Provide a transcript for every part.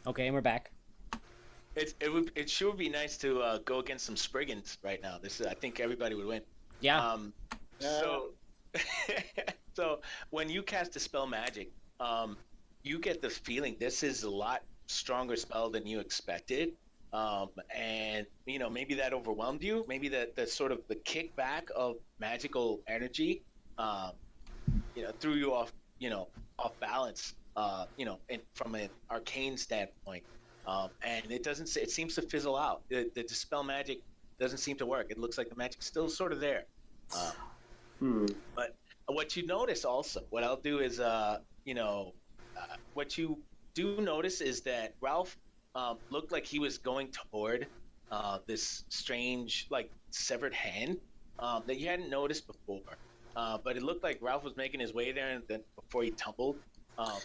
Okay, and we're back. It sure would be nice to go against some Spriggans right now. I think everybody would win. Yeah. Um, Uh, so so when you cast Dispel Magic, um, you get the feeling this is a lot stronger spell than you expected. And maybe that overwhelmed you. Maybe the sort of the kickback of magical energy, um, threw you off, off balance, from an arcane standpoint. And it seems to fizzle out. The dispel magic doesn't seem to work. It looks like the magic's still sort of there. Um, hmm. but what you notice also, what I'll do is, what you do notice is that Ralph looked like he was going toward this strange, like, severed hand that you hadn't noticed before. But it looked like Ralph was making his way there, and then before he tumbled. Um,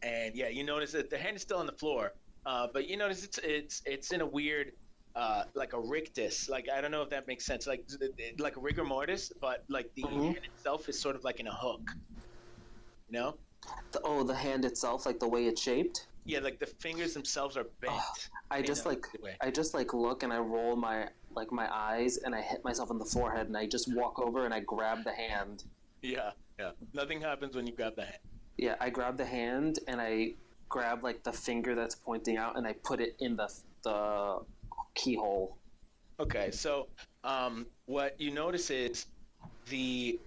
and yeah, you notice that the hand is still on the floor, but you notice it's in a weird, like a rictus. Like, I don't know if that makes sense. Like a rigor mortis, but like the Hmm. hand itself is sort of like in a hook. You know? The hand itself, like the way it's shaped. Yeah, like the fingers themselves are Oh, bent I in just a like weird way. I just like look and I roll my eyes and I hit myself in the forehead and I just walk over and I grab the hand. Yeah, yeah. Nothing happens when you grab the hand. Yeah, I grab the hand and I grab like the finger that's pointing out and I put it in the keyhole. Okay, so what you notice is the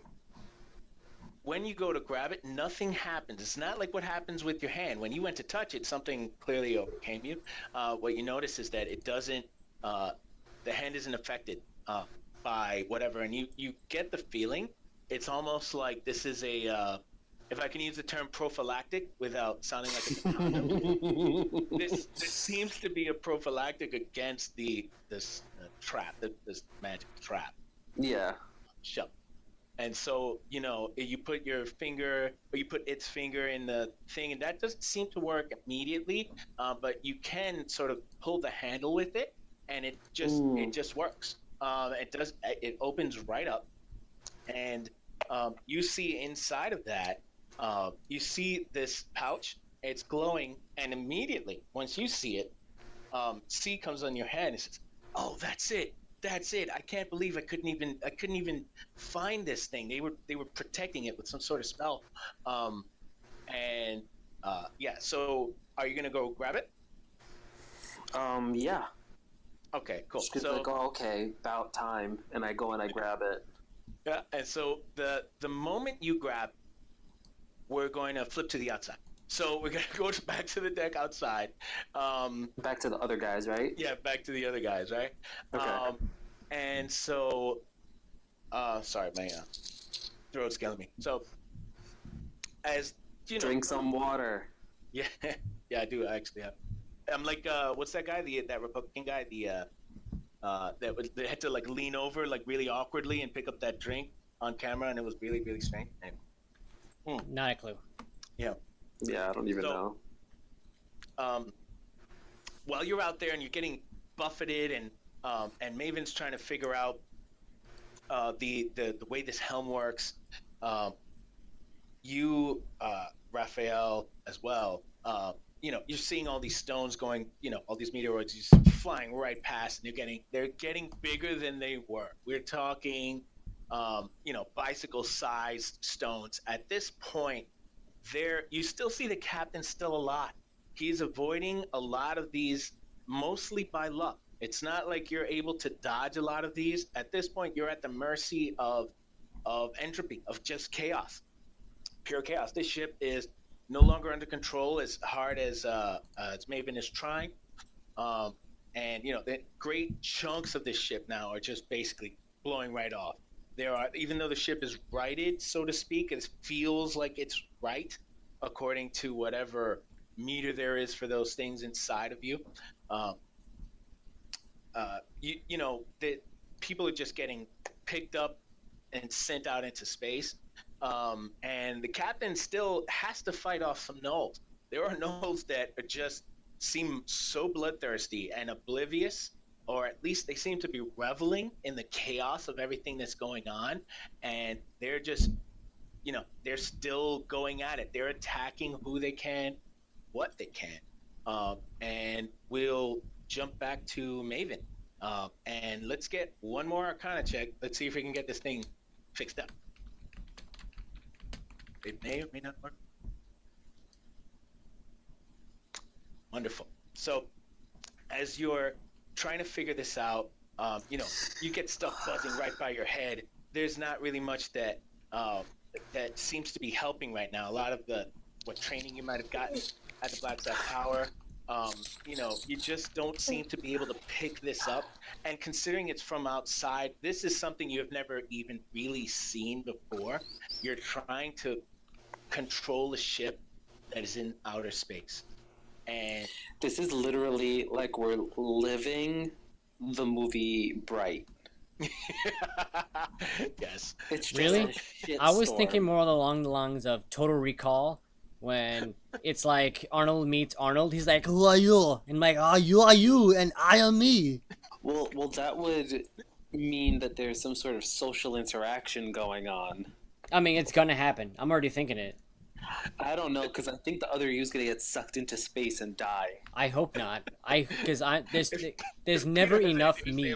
when you go to grab it, nothing happens. It's not like what happens with your hand. When you went to touch it, something clearly overcame you. What you notice is that it doesn't, uh, the hand isn't affected uh, by whatever. And you get the feeling it's almost like this is if I can use the term prophylactic without sounding like it's a condom, this seems to be a prophylactic against this trap, this magic trap. Yeah. Shut. And so, you put your finger, or you put its finger in the thing, and that doesn't seem to work immediately. But you can sort of pull the handle with it, and it Mm. just works. It opens right up, and you see inside of that, you see this pouch. It's glowing, and immediately once you see it, C comes on your head and says, "Oh, that's it. That's it. I can't believe I couldn't even find this thing. They were protecting it with some sort of spell." Um, and yeah. So are you gonna go grab it? Yeah. Okay, cool. Just like, oh, okay, about time, and I go and I grab it. Yeah. And so the moment you grab, we're going to flip to the outside. So we're gonna go back to the deck outside. Back to the other guys, right? Yeah, back to the other guys, right? Okay. And so, sorry, my throat's killing me. So, as you know, Drink some water. yeah, yeah, I do actually have. I'm like, what's that guy? That Republican guy, that had to like lean over like really awkwardly and pick up that drink on camera, and it was really really strange. Anyway. Not a clue. Yeah. Yeah, I don't even So, know. um, while you're out there and you're getting buffeted, and Maven's trying to figure out the way this helm works, um, you, Raphael, as well. You're seeing all these stones going, all these meteoroids just flying right past, and they're getting bigger than they were. We're talking, bicycle-sized stones. At this point, there you still see the captain still alive. He's avoiding a lot of these mostly by luck. It's not like you're able to dodge a lot of these. At this point, you're at the mercy of entropy, of just chaos, pure chaos. This ship is no longer under control as hard as Maven is trying. Um, and the great chunks of this ship now are just basically blowing right off. Even though the ship is righted, so to speak, it feels like it's right according to whatever meter there is for those things inside of you. Um, that people are just getting picked up and sent out into space. And the captain still has to fight off some gnolls. There are gnolls that are just seem so bloodthirsty and oblivious, or at least they seem to be reveling in the chaos of everything that's going on. And they're just, they're still going at it. They're attacking who they can, what they can. and we'll jump back to Maven. And let's get one more Arcana check. Let's see if we can get this thing fixed up. It may or may not work. Wonderful. So, as you're trying to figure this out, you get stuff buzzing right by your head. There's not really much that seems to be helping right now. A lot of what training you might have gotten at the Black Side Tower, you just don't seem to be able to pick this up. And considering it's from outside, this is something you have never even really seen before. You're trying to control a ship that is in outer space. And this is literally like we're living the movie Bright. Yes. It's just Really? a shit I was storm. thinking more along the lines of Total Recall, when it's like Arnold meets Arnold. He's like, "Who are you?" And I'm like, "Ah, you are you, and I am me." Well, that would mean that there's some sort of social interaction going on. I mean, it's gonna happen. I'm already thinking it. I don't know, because I think the other you's gonna get sucked into space and die. I hope not. There's never enough me.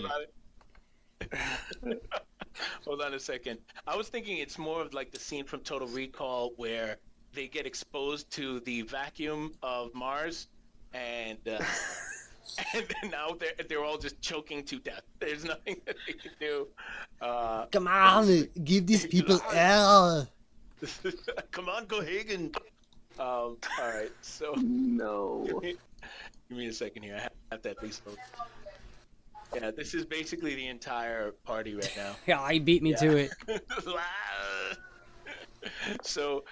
Hold on a second. I was thinking it's more of like the scene from Total Recall where they get exposed to the vacuum of Mars, and then now they're all just choking to death. There's nothing that they can do. Come on, give these people air. Come on, go Hagen. All right, so No. give me a second here. I have that piece of. Yeah, this is basically the entire party right now. Yeah, he beat me to it. So,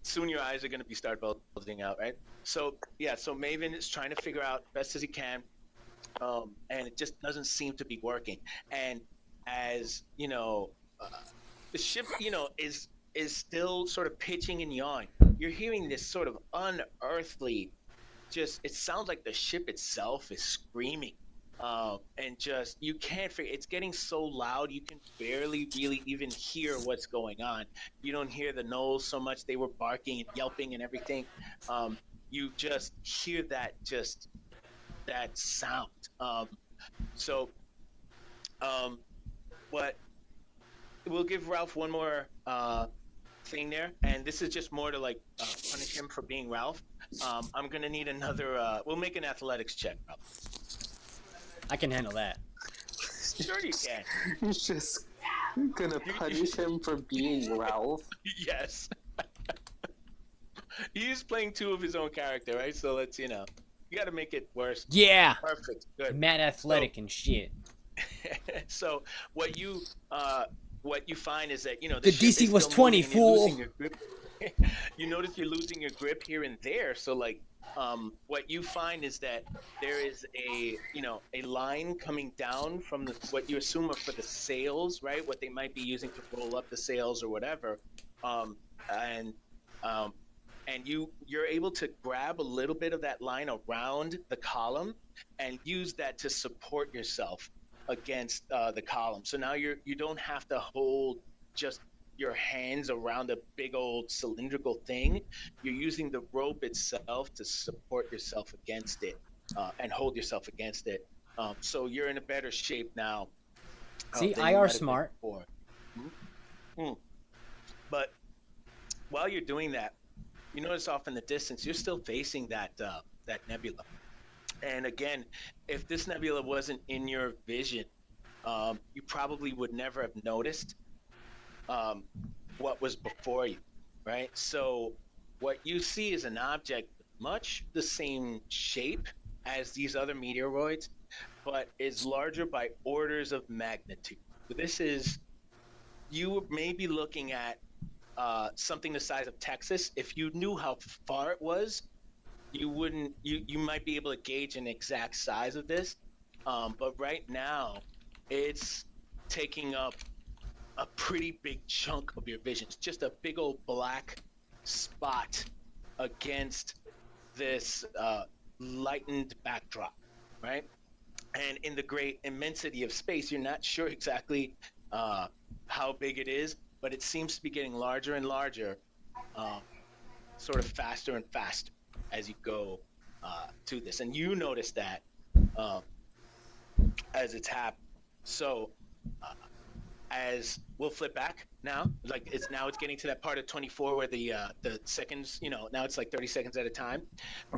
soon your eyes are going to start bulging out, right? So, yeah, so Maven is trying to figure out best as he can, and it just doesn't seem to be working. And as, the ship, is still sort of pitching and yawing. You're hearing this sort of unearthly, it sounds like the ship itself is screaming. And just, you can't figure, it's getting so loud, you can barely really even hear what's going on. You don't hear the gnolls so much, they were barking and yelping and everything. You just hear that sound. What we'll give Ralph one more thing there, and this is just more to like punish him for being Ralph. I'm gonna need another, we'll make an athletics check, Ralph. I can handle that. Sure you can. He's just gonna punish him for being Ralph. Yes. He's playing two of his own character, right? So let's, you gotta make it worse. Yeah. Perfect. Good. Mad athletic and shit. So what you find is that, the DC was 20, fool. You notice you're losing your grip here and there. So like, what you find is that there is a line coming down from what you assume are for the sails, right? What they might be using to roll up the sails or whatever. And you're able to grab a little bit of that line around the column and use that to support yourself against the column. So now you don't have to hold just your hands around a big old cylindrical thing. You're using the rope itself to support yourself against it and hold yourself against it. So you're in a better shape now. See, I are smart. But while you're doing that, you notice off in the distance, you're still facing that nebula. And again, if this nebula wasn't in your vision, you probably would never have noticed what was before you, right? So what you see is an object much the same shape as these other meteoroids, but is larger by orders of magnitude. So this is, you may be looking at something the size of Texas. If you knew how far it was, you might be able to gauge an exact size of this. But right now, it's taking up a pretty big chunk of your vision. It's just a big old black spot against this lightened backdrop, right? And in the great immensity of space, you're not sure exactly how big it is, but it seems to be getting larger and larger, sort of faster and faster as you go to this, and you notice that uh, as it's happened. So as we'll flip back now, like it's getting to that part of 24 where the seconds, now it's like 30 seconds at a time.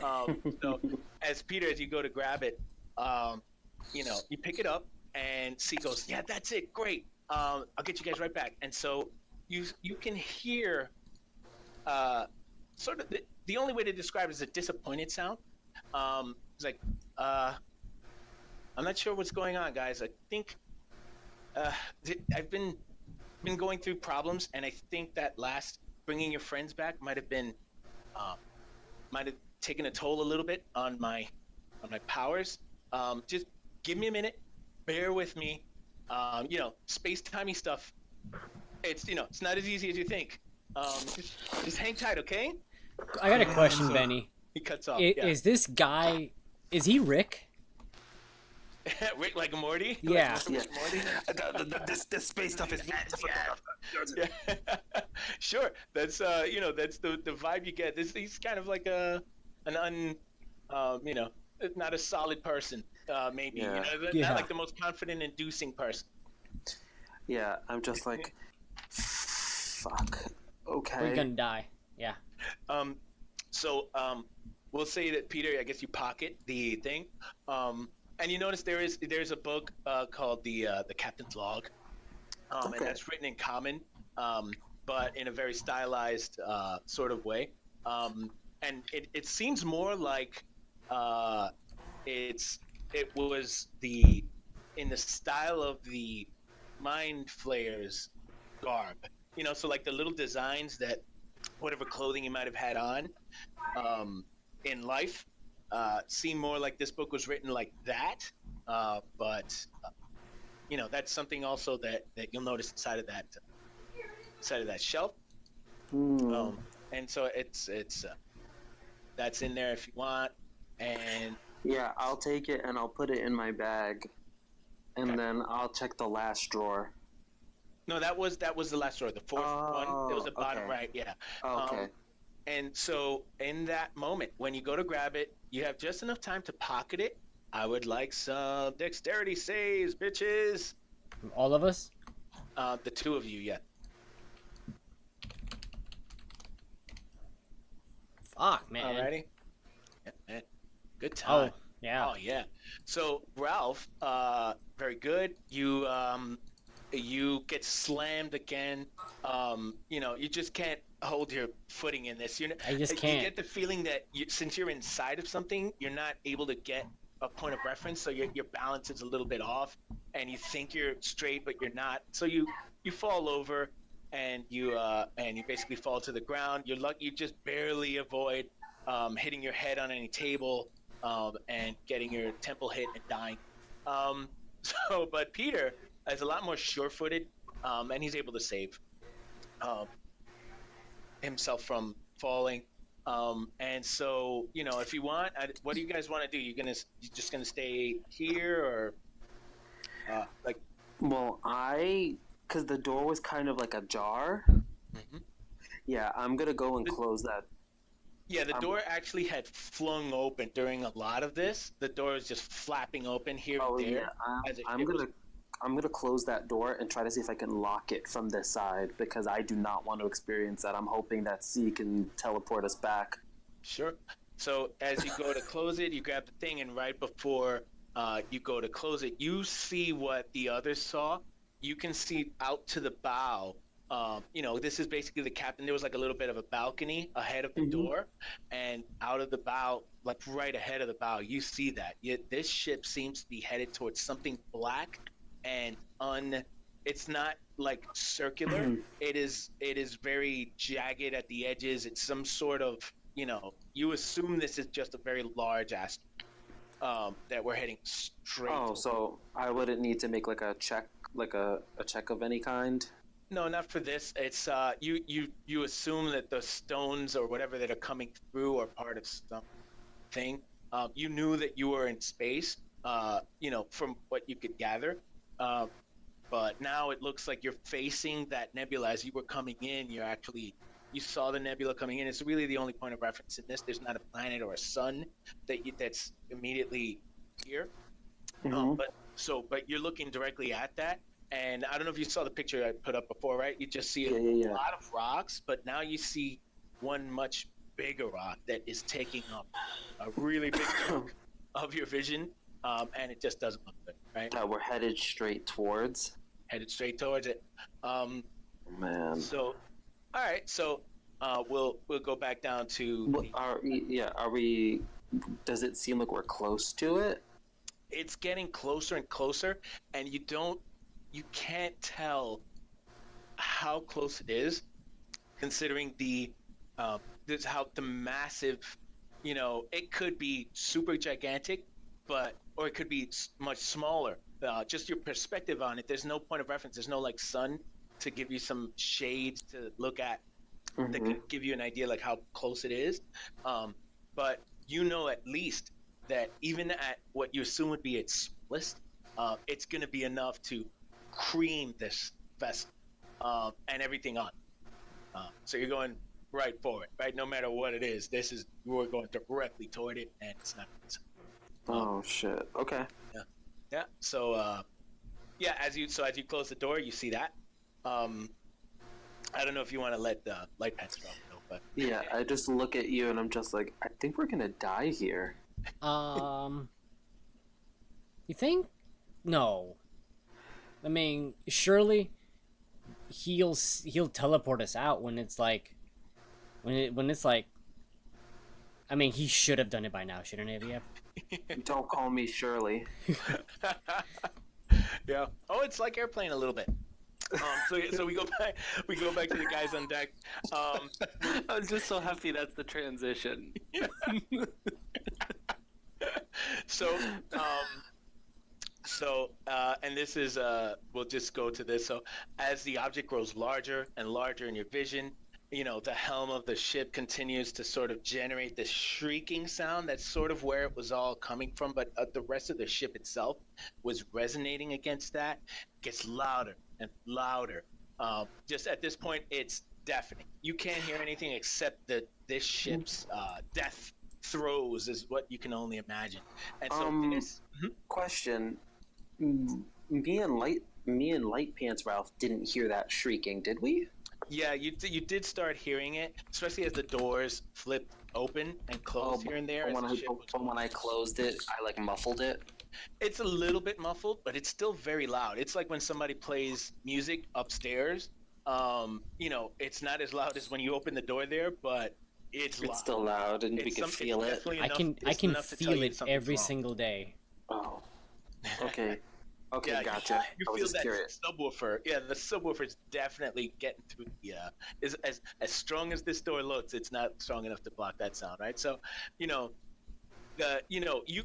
So as Peter, as you go to grab it, you pick it up, and C goes, yeah, that's it, great. I'll get you guys right back. And so you can hear sort of the only way to describe it is a disappointed sound. It's like, I'm not sure what's going on, guys. I think I've been going through problems, and I think that last bringing your friends back might have taken a toll a little bit on my powers. Just give me a minute, bear with me. Space-timey stuff. It's not as easy as you think. Just hang tight, okay? I got a question, So Benny. he cuts off. Is this guy? Is he Rick? Rick, like Morty? Yeah. Like Morty? This space stuff is Yeah. Sure. That's that's the vibe you get. He's kind of like not a solid person, maybe. Yeah. Not like the most confident inducing person. Yeah, I'm just like, fuck. Okay. We're gonna die. Yeah. So we'll say that Peter, I guess you pocket the thing. And you notice there's a book called the Captain's Log, and that's written in common, but in a very stylized sort of way. And it seems more like it was in the style of the Mind Flayer's garb. So like the little designs that whatever clothing you might have had on in life. Seem more like this book was written like that, but that's something also that you'll notice inside of that shelf. And so it's that's in there if you want, and yeah, I'll take it and I'll put it in my bag, and then I'll check the last drawer. No, that was the last drawer, the fourth one. It was the bottom right, yeah. Okay. And so in that moment, when you go to grab it, you have just enough time to pocket it. I would like some dexterity saves, bitches. All of us? The two of you, yeah. Fuck, man. Alrighty. Yeah, man. Good time. Oh, yeah. Oh, yeah. So, Ralph, very good. You get slammed again. You just can't hold your footing in this. I just can't. You get the feeling that since you're inside of something, you're not able to get a point of reference, so your balance is a little bit off, and you think you're straight, but you're not. So you fall over, and you basically fall to the ground. You're lucky you just barely avoid hitting your head on any table and getting your temple hit and dying. But Peter is a lot more sure-footed, and he's able to save himself from falling. And so, if you want, what do you guys want to do? You just gonna stay here, or Well, because the door was kind of like ajar. Mm-hmm. Yeah, I'm gonna go and close that. Yeah, the door actually had flung open during a lot of this. The door is just flapping open here and there. Yeah, I'm gonna close that door and try to see if I can lock it from this side, because I do not want to experience that. I'm hoping that C can teleport us back. Sure. So as you go to close it, you grab the thing, and right before you go to close it, you see what the others saw. You can see out to the bow. This is basically the captain. There was like a little bit of a balcony ahead of the door, and out of the bow, like right ahead of the bow, you see that. This ship seems to be headed towards something black and it's not like circular. It is very jagged at the edges. It's some sort of, you assume this is just a very large asteroid that we're heading straight. Oh, so I wouldn't need to make like a check, like a check of any kind? No, not for this. It's you assume that the stones or whatever that are coming through are part of something. You knew that you were in space, from what you could gather. But now it looks like you're facing that nebula. As you were coming in, you're actually You saw the nebula coming in. It's really the only point of reference in this. There's not a planet or a sun that's immediately here. Mhm. But you're looking directly at that, and I don't know if you saw the picture I put up before, right? You just see a Yeah. lot of rocks, but now you see one much bigger rock that is taking up a really big chunk of your vision, and it just doesn't look good, right? That we're headed straight towards. Headed straight towards it. Man. So, all right. So, we'll go back down to Are we? Does it seem like we're close to it? it's getting closer and closer, and you can't tell how close it is, considering this how the massive, it could be super gigantic, or it could be much smaller. Just your perspective on it. There's no point of reference. There's no like sun to give you some shades to look at that could give you an idea like how close it is. But at least that even at what you assume would be its smallest, it's going to be enough to cream this vessel and everything on. So you're going right for it, right? No matter what it is, we're going directly toward it, and it's not. Oh shit! Okay. Yeah. So as you close the door, you see that. I don't know if you want to let the light pens drop, but yeah, I just look at you and I'm just like, I think we're gonna die here. You think? No. I mean, surely he'll teleport us out when it's like when it's like. I mean, he should have done it by now, shouldn't he have? Don't call me Shirley. Yeah. Oh, it's like Airplane a little bit. So we go back to the guys on deck. I was just so happy that's the transition. And this is we'll just go to this. So as the object grows larger and larger in your vision, the helm of the ship continues to sort of generate this shrieking sound. That's sort of where it was all coming from, but the rest of the ship itself was resonating against that. It gets louder and louder. Just at this point, it's deafening. You can't hear anything except this ship's death throes is what you can only imagine. And so question: me and Light Pants Ralph didn't hear that shrieking, did we? Yeah, you did start hearing it, especially as the doors flipped open and closed here and there. When I closed it, I like muffled it. It's a little bit muffled, but it's still very loud. It's like when somebody plays music upstairs. It's not as loud as when you open the door there, but it's loud. It's still loud, and we can feel it. I can feel it every single day. Oh, okay. Okay, yeah, gotcha. You feel that subwoofer. Yeah, the subwoofer is definitely getting through the. As strong as this door looks, it's not strong enough to block that sound, right? So, you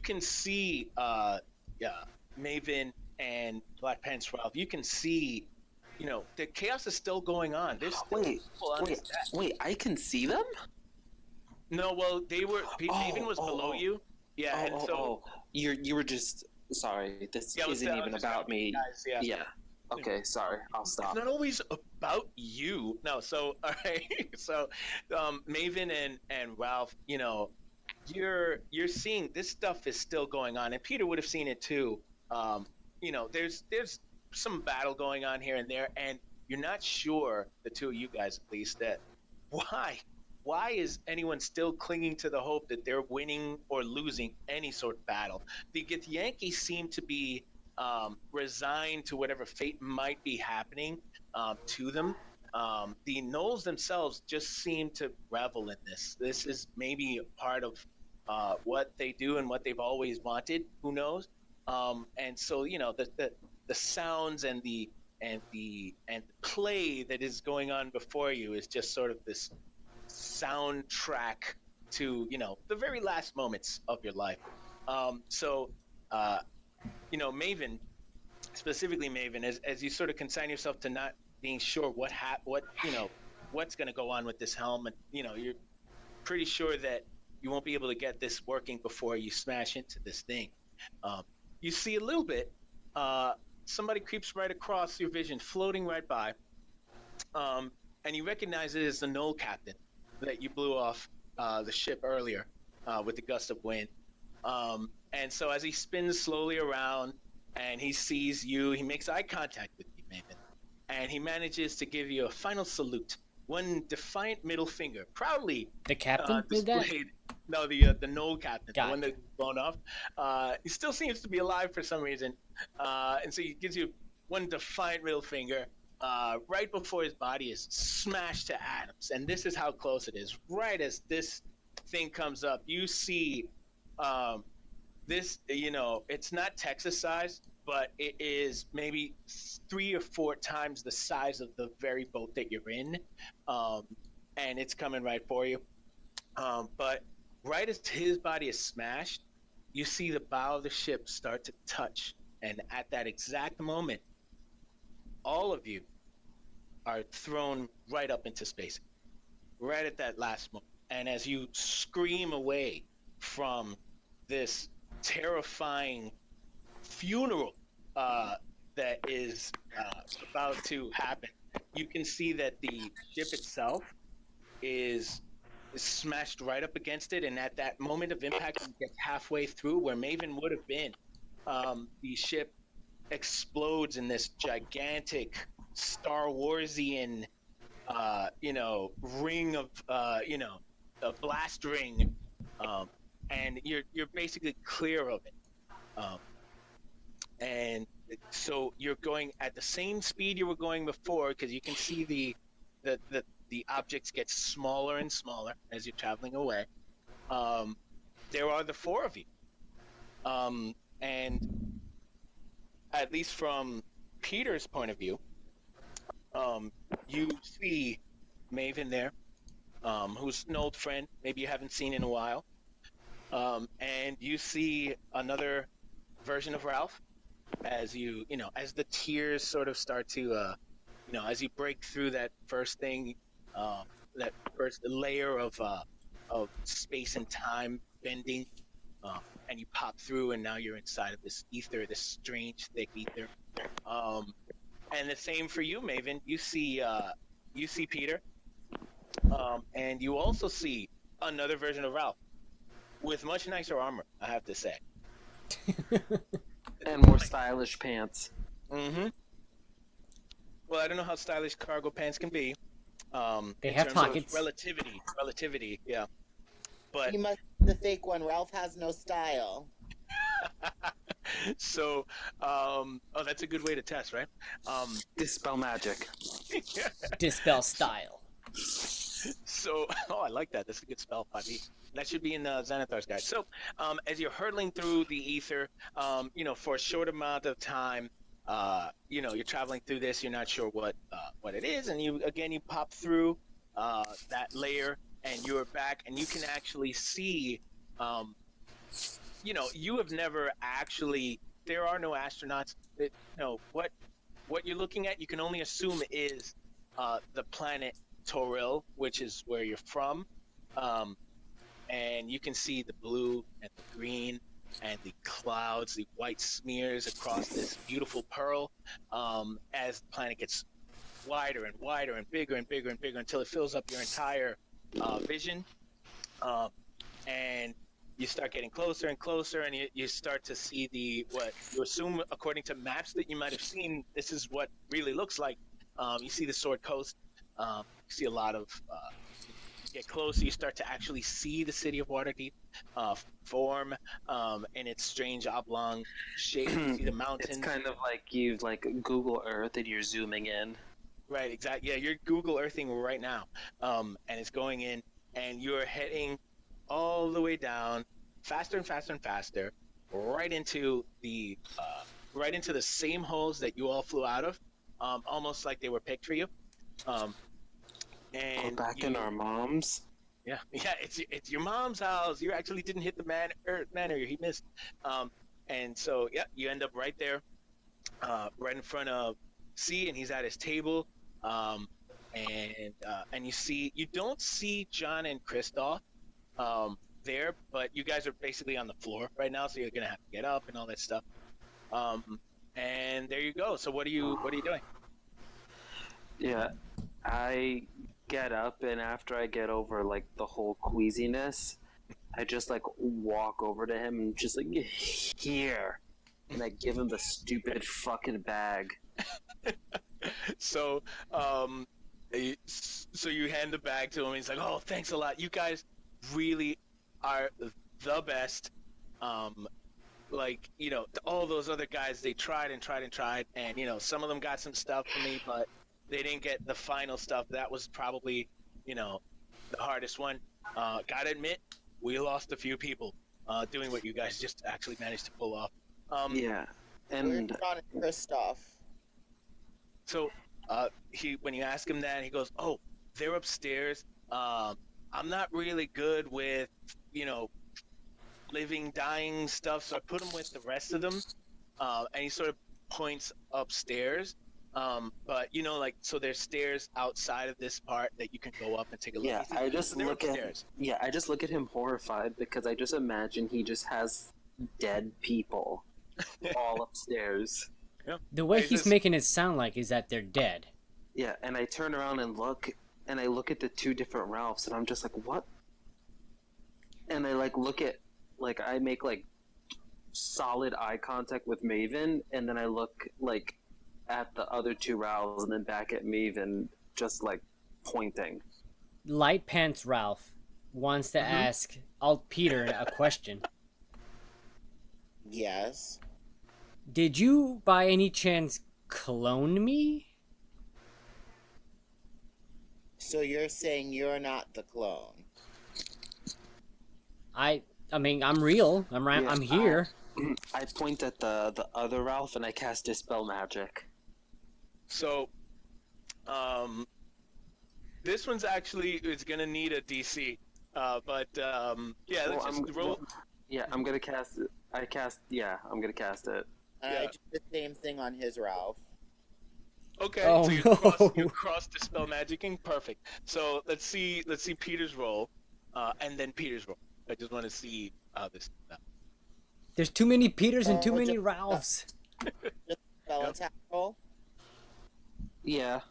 can see, Maven and Black Pants Ralph. You can see, the chaos is still going on. There's still people on this deck. Wait, I can see them? No, well, Maven was below you. Yeah, you were just. Sorry, this isn't even about me. Guys, yeah. Okay, sorry. I'll stop. It's not always about you. No, so all right. So Maven and Ralph, you're seeing this stuff is still going on, and Peter would have seen it too. There's some battle going on here and there, and you're not sure, the two of you guys at least, that why is anyone still clinging to the hope that they're winning or losing any sort of battle? The Yankees seem to be resigned to whatever fate might be happening to them. The Knolls themselves just seem to revel in this. This is maybe a part of what they do and what they've always wanted. Who knows? And so the sounds and the play that is going on before you is just sort of this soundtrack to the very last moments of your life. Maven, specifically Maven, as you sort of consign yourself to not being sure what's going to go on with this helm, and you're pretty sure that you won't be able to get this working before you smash into this thing. You see a little bit. Somebody creeps right across your vision, floating right by. and you recognize it as the Knoll captain that you blew off the ship earlier with the gust of wind. And so as he spins slowly around and he sees you, he makes eye contact with you, Maven, and he manages to give you a final salute, one defiant middle finger, proudly The captain did that? displayed. No, the Knoll captain, the one Gotcha. that's blown off. He still seems to be alive for some reason, and so he gives you one defiant middle finger right before his body is smashed to atoms. And this is how close it is. Right as this thing comes up, you see this. It's not Texas size, but it is maybe 3 or 4 times the size of the very boat that you're in, and it's coming right for you. But right as his body is smashed, you see the bow of the ship start to touch. And at that exact moment, all of you are thrown right up into space, right at that last moment. And as you scream away from this terrifying funeral that is about to happen, you can see that the ship itself is smashed right up against it, and at that moment of impact, you get halfway through where Maven would have been. The ship explodes in this gigantic Star Warsian, ring of, a blast ring, and you're basically clear of it. And so you're going at the same speed you were going before, because you can see the objects get smaller and smaller as you're traveling away. There are the 4 of you. And at least from Peter's point of view, you see Maven there, who's an old friend, maybe you haven't seen in a while. And you see another version of Ralph as as the tears sort of start to, as you break through that first thing, that first layer of space and time bending, and you pop through, and now you're inside of this ether, this strange thick ether. And the same for you, Maven. You see Peter, and you also see another version of Ralph with much nicer armor, I have to say, and more stylish pants. Mm-hmm. Well, I don't know how stylish cargo pants can be. They in have terms pockets. of relativity, yeah. But You must be the fake one. Ralph has no style. so, that's a good way to test, right? Dispel magic. Dispel style. So, I like that. That's a good spell, 5e. That should be in Xanathar's guide. So, as you're hurtling through the ether, for a short amount of time, you're traveling through this. You're not sure what it is, and you pop through that layer, and you're back, and you can actually see. You have never actually. There are no astronauts. What you're looking at, you can only assume is the planet Toril, which is where you're from, and you can see the blue and the green and the clouds, the white smears across this beautiful pearl, as the planet gets wider and wider and bigger and bigger and bigger until it fills up your entire vision, and you start getting closer and closer, and you start to see what you assume, according to maps that you might have seen, this is what really looks like. You see the Sword Coast. You see a lot of get closer, you start to actually see the city of Waterdeep form in its strange oblong shape. You see the mountains. It's kind of like you've Google Earth and you're zooming in. Right, exactly. Yeah, you're Google Earthing right now, and it's going in, and you're heading all the way down, faster and faster and faster, right into the same holes that you all flew out of, almost like they were picked for you. And we're back in our moms. Yeah, it's your mom's house. You actually didn't hit the manor. He missed. And so you end up right there, right in front of C, and he's at his table. And you don't see John and Krzysztof there, but you guys are basically on the floor right now, so you're gonna have to get up and all that stuff. And there you go. So what are you doing? Yeah, I get up, and after I get over like the whole queasiness, I just like walk over to him and just like here, and I give him the stupid fucking bag. So, so you hand the bag to him. He's like, "Oh, thanks a lot. You guys really are the best." Like, all those other guys, they tried and tried and tried, and some of them got some stuff for me, but they didn't get the final stuff. That was probably, the hardest one. Gotta admit, we lost a few people doing what you guys just actually managed to pull off. Yeah, Where's and John and Krzysztof? So when you ask him that, he goes, "Oh, they're upstairs. I'm not really good with, living, dying stuff, so I put him with the rest of them." And he sort of points upstairs. But so there's stairs outside of this part that you can go up and take a look. yeah, I just so they're look upstairs. I just look at him horrified because I just imagine he just has dead people all upstairs. Yeah. The way I he's just- making it sound like is that they're dead. Yeah, and I turn around and I look at the two different Ralphs, and I'm just like, what? And I I make like solid eye contact with Maven, and then I look like at the other two Ralphs, and then back at Maven, just like pointing. Light Pants Ralph wants to ask Alt Peter a question. Yes. Did you, by any chance, clone me? So you're saying you're not the clone? I mean, I'm real. I'm here. I point at the other Ralph, and I cast Dispel Magic. So, this one's it's gonna need a DC. But yeah, let's just roll. Yeah, I'm gonna cast it. I'm gonna cast it. And Yeah. I do the same thing on his Ralph. Okay, Oh, so no. you cross dispel magicking. Perfect. So let's see Peter's roll, and then Peter's roll. I just want to see this. There's too many Peters and too Oh, many just- Ralphs. Just spell Yep. attack roll. Yeah.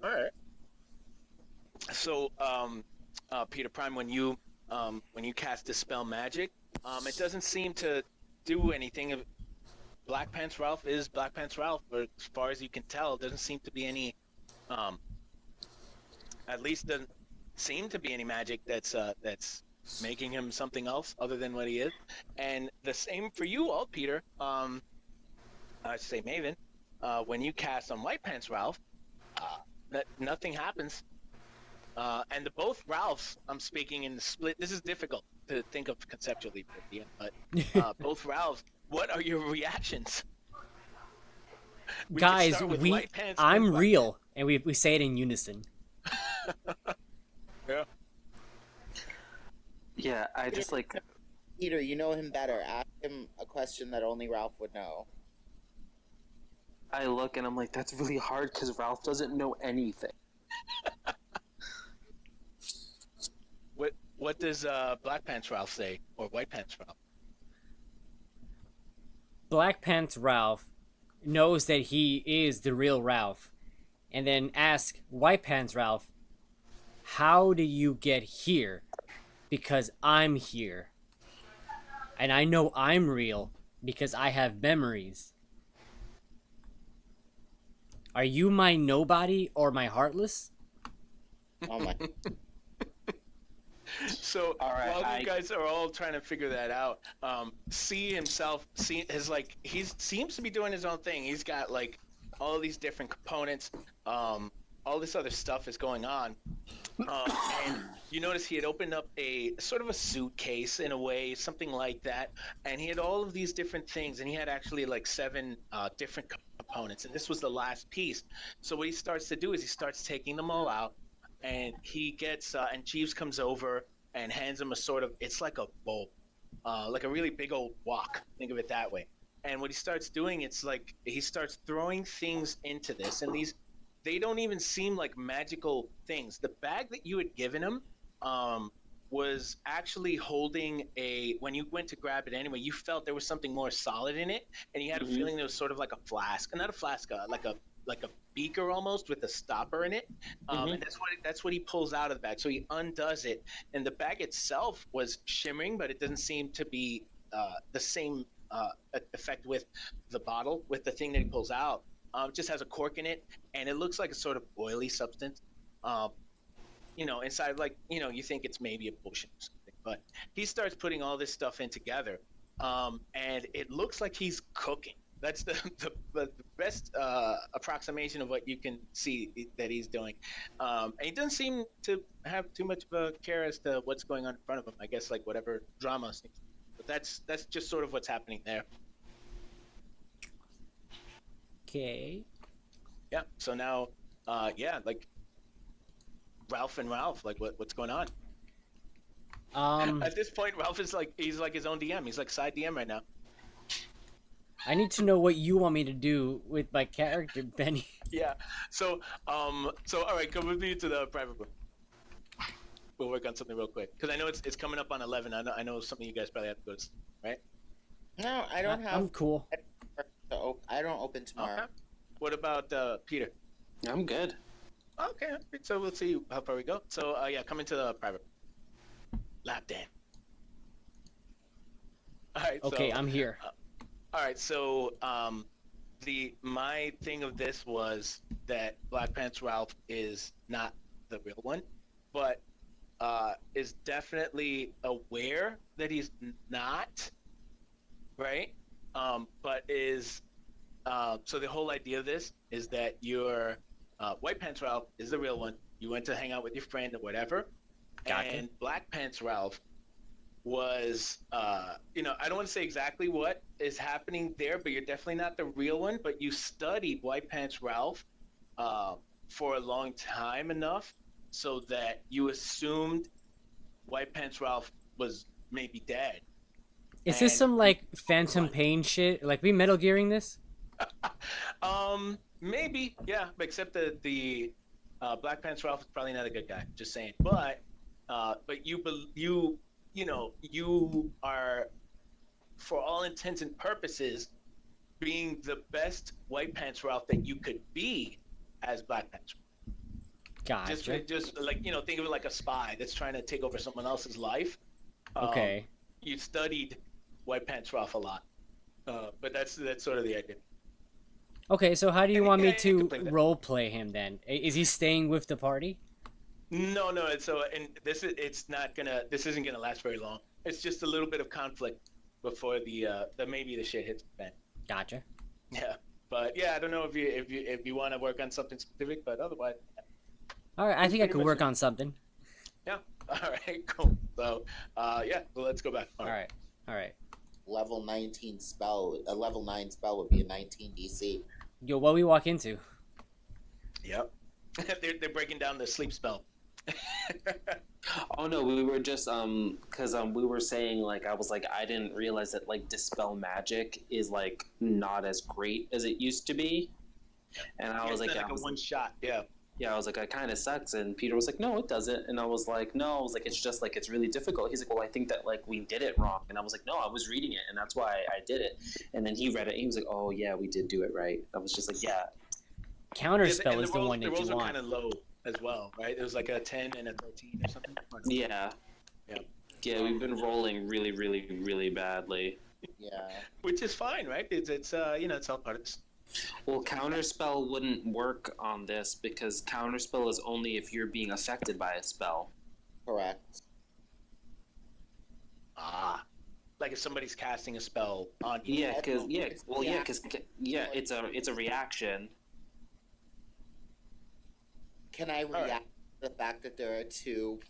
All right. So, Peter Prime, when you cast dispel magic, it doesn't seem to do anything. Black Pants Ralph is Black Pants Ralph, but as far as you can tell, it doesn't seem to be any. At least doesn't seem to be any magic that's making him something else other than what he is. And the same for you, Alt Peter. I should say Maven. When you cast on White Pants Ralph, nothing happens. And both Ralphs, I'm speaking in the split. This is difficult to think of conceptually, but both Ralphs. What are your reactions? We can Guys, start with White Pants, I'm then Black real, and we say it in unison. Yeah. Yeah, I just like Peter, you know him better. Ask him a question that only Ralph would know. I look and I'm like, that's really hard because Ralph doesn't know anything. What does Black Pants Ralph say, or White Pants Ralph? Black Pants Ralph knows that he is the real Ralph, and then ask White Pants Ralph, how do you get here? Because I'm here. And I know I'm real because I have memories. Are you my nobody or my heartless? Oh my. So right, while you guys are all trying to figure that out, he seems to be doing his own thing. He's got like all these different components. All this other stuff is going on. And you notice he had opened up a sort of a suitcase in a way, something like that, and he had all of these different things, and he had actually like 7 different components, and this was the last piece. So what he starts to do is he starts taking them all out, and he gets and Jeeves comes over and hands him a sort of, it's like a bowl, like a really big old wok. Think of it that way. And what he starts doing, it's like he starts throwing things into this, and they don't even seem like magical things. The bag that you had given him, was actually holding when you went to grab it anyway, you felt there was something more solid in it, and you had a feeling there was sort of like a flask, not a flask, like a beaker almost with a stopper in it. And that's what he pulls out of the bag. So he undoes it, and the bag itself was shimmering, but it doesn't seem to be the same effect with the bottle, with the thing that he pulls out. It just has a cork in it, and it looks like a sort of oily substance. Inside, like, you think it's maybe a potion or something, but he starts putting all this stuff in together, and it looks like he's cooking. That's the best approximation of what you can see that he's doing. And he doesn't seem to have too much of a care as to what's going on in front of him. I guess like whatever drama. But that's just sort of what's happening there. Okay. Yeah. So now, like Ralph, like what's going on? At this point, Ralph is like he's like his own DM. He's like side DM right now. I need to know what you want me to do with my character, Benny. Yeah. So all right, come with me to the private room. We'll work on something real quick because I know it's coming up on 11. I know something you guys probably have to go to sleep, right? No, I don't have. I'm cool. I don't open tomorrow. Okay. What about Peter? I'm good. Okay, so we'll see how far we go. So come into the private lap dance. All right. Okay, so, I'm here. All right, so my thing of this was that Black Pants Ralph is not the real one, but is definitely aware that he's not, right? But is so the whole idea of this is that your White Pants Ralph is the real one. You went to hang out with your friend or whatever, Gotcha. and Black Pants Ralph was I don't want to say exactly what is happening there, but you're definitely not the real one. But you studied White Pants Ralph for a long time enough so that you assumed White Pants Ralph was maybe dead. Is this some like Phantom Pain shit? Like we Metal Gearing this? Maybe, yeah. Except that the Black Pants Ralph is probably not a good guy. Just saying. But you are, for all intents and purposes, being the best White Pants Ralph that you could be as Black Pants Ralph. Gotcha. Just like think of it like a spy that's trying to take over someone else's life. Okay. You studied White Pants Ralph a lot, but that's sort of the idea. Okay, so how do you want me to can play that. role play him then? Is he staying with the party? No. This isn't gonna last very long. It's just a little bit of conflict before the maybe the shit hits the fan. Gotcha. Yeah, but I don't know if you want to work on something specific, but otherwise. All right, I think I could work on something. Yeah. All right. Cool. So, well, let's go back. All right. Level 19 spell. A level 9 spell would be a 19 DC. Yo, what we walk into? Yep. they're breaking down the sleep spell. Oh no, we were just because we were saying like I was like I didn't realize that like dispel magic is like not as great as it used to be, and I was like, a one shot. Yeah. Yeah, I was like, that kind of sucks. And Peter was like, no, it doesn't. And I was like, no. I was like, it's just like, it's really difficult. He's like, well, I think that like we did it wrong. And I was like, no, I was reading it. And that's why I did it. And then he read it. And he was like, oh, yeah, we did do it right. I was just like, yeah. Counterspell is the one that you want. The rolls are kind of low as well, right? It was like a 10 and a 13 or something. Yeah. Yeah, we've been rolling really, really, really badly. Yeah. Which is fine, right? It's all part of this. Well, counterspell wouldn't work on this because counterspell is only if you're being affected by a spell. Correct. Like if somebody's casting a spell on you. Yeah, because it's a reaction. Can I react to the fact that there are two?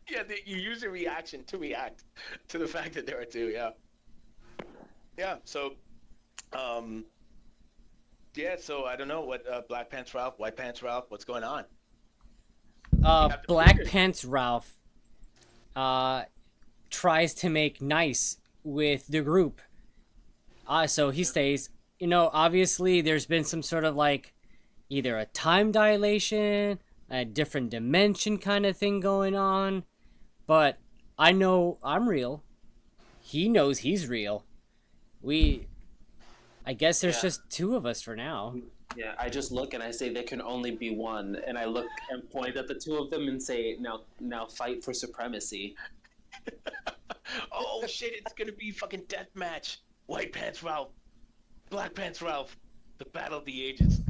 Yeah, you use a reaction to react to the fact that there are two. Yeah. Yeah. So. So I don't know what Black Pants Ralph, White Pants Ralph, what's going on? Black Pants Ralph tries to make nice with the group. So he stays. Obviously there's been some sort of like either a time dilation a different dimension kind of thing going on. But I know I'm real. He knows he's real. I guess there's just two of us for now. Yeah, I just look and I say there can only be one, and I look and point at the two of them and say, now fight for supremacy. Oh shit! It's gonna be fucking death match. White Pants Ralph, Black Pants Ralph, the battle of the ages.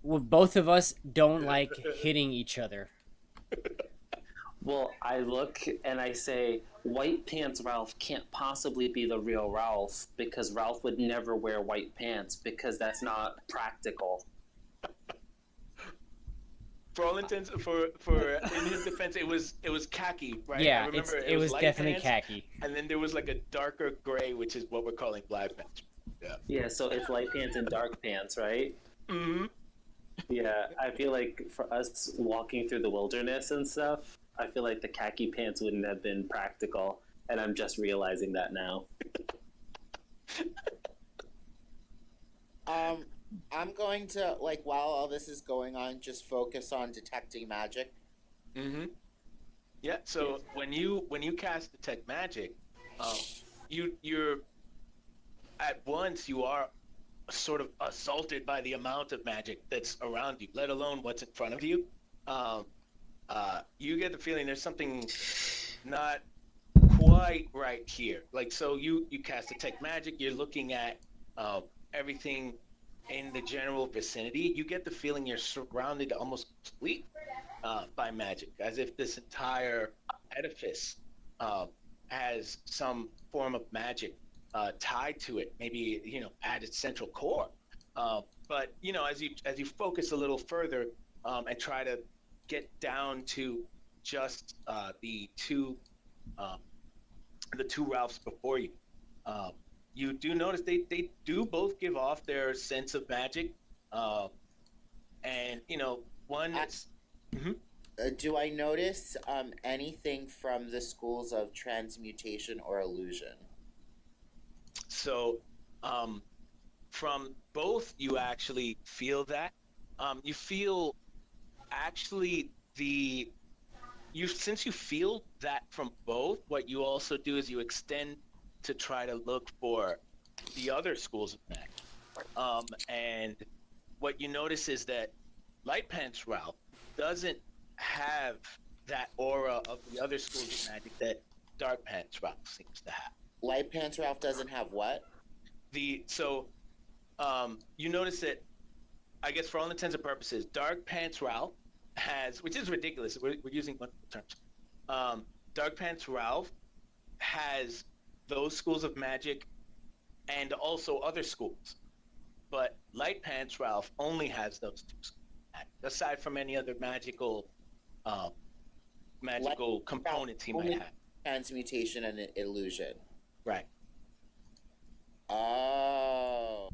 Well, both of us don't like hitting each other. Well, I look and I say, White Pants Ralph can't possibly be the real Ralph because Ralph would never wear white pants because that's not practical. For all intents, for in his defense, it was khaki, right? Yeah, I remember it was light definitely pants, khaki. and then there was like a darker gray, which is what we're calling black pants. Yeah. Yeah, so it's light pants and dark pants, right? Mm-hmm. Yeah, I feel like for us walking through the wilderness and stuff, I feel like the khaki pants wouldn't have been practical, and I'm just realizing that now. I'm going to, like, while all this is going on, just focus on detecting magic. Mm-hmm. Yeah. So when you cast detect magic, you're at once you are sort of assaulted by the amount of magic that's around you, let alone what's in front of you. You get the feeling there's something not quite right here. Like, so you cast detect magic, you're looking at everything in the general vicinity. You get the feeling you're surrounded almost completely by magic, as if this entire edifice has some form of magic tied to it, maybe at its central core. But as you focus a little further and try to get down to just the two Ralphs before you, you do notice they do both give off their sense of magic, and one is. Mm-hmm. Do I notice anything from the schools of transmutation or illusion? So, from both, you actually feel that. You feel actually since you feel that from both, what you also do is you extend to try to look for the other schools of magic. And what you notice is that Light Pants Ralph doesn't have that aura of the other schools of magic that Dark Pants Ralph seems to have. Light Pants Ralph doesn't have what? You notice that, I guess for all intents and purposes, Dark Pants Ralph has, which is ridiculous, we're using multiple terms. Dark Pants Ralph has those schools of magic and also other schools. But Light Pants Ralph only has those two schools, aside from any other magical components he might have. Transmutation and illusion. Right. Oh.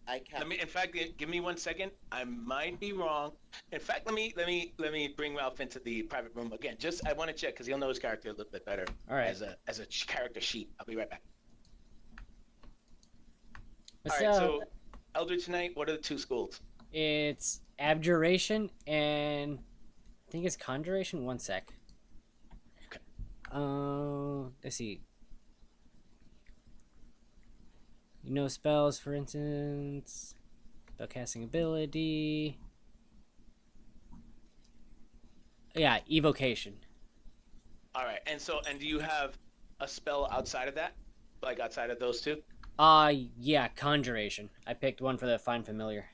I can't. In fact, give me 1 second. I might be wrong. In fact, let me bring Ralph into the private room again. I want to check because he'll know his character a little bit better. All right. As a character sheet. I'll be right back. What's all right. So, Eldritch Knight. What are the two schools? It's abjuration and I think it's conjuration. 1 sec. Okay. Let's see. Spells, for instance, spellcasting ability. Yeah, evocation. All right, and do you have a spell outside of that, like outside of those two? Yeah, conjuration. I picked one for the find familiar.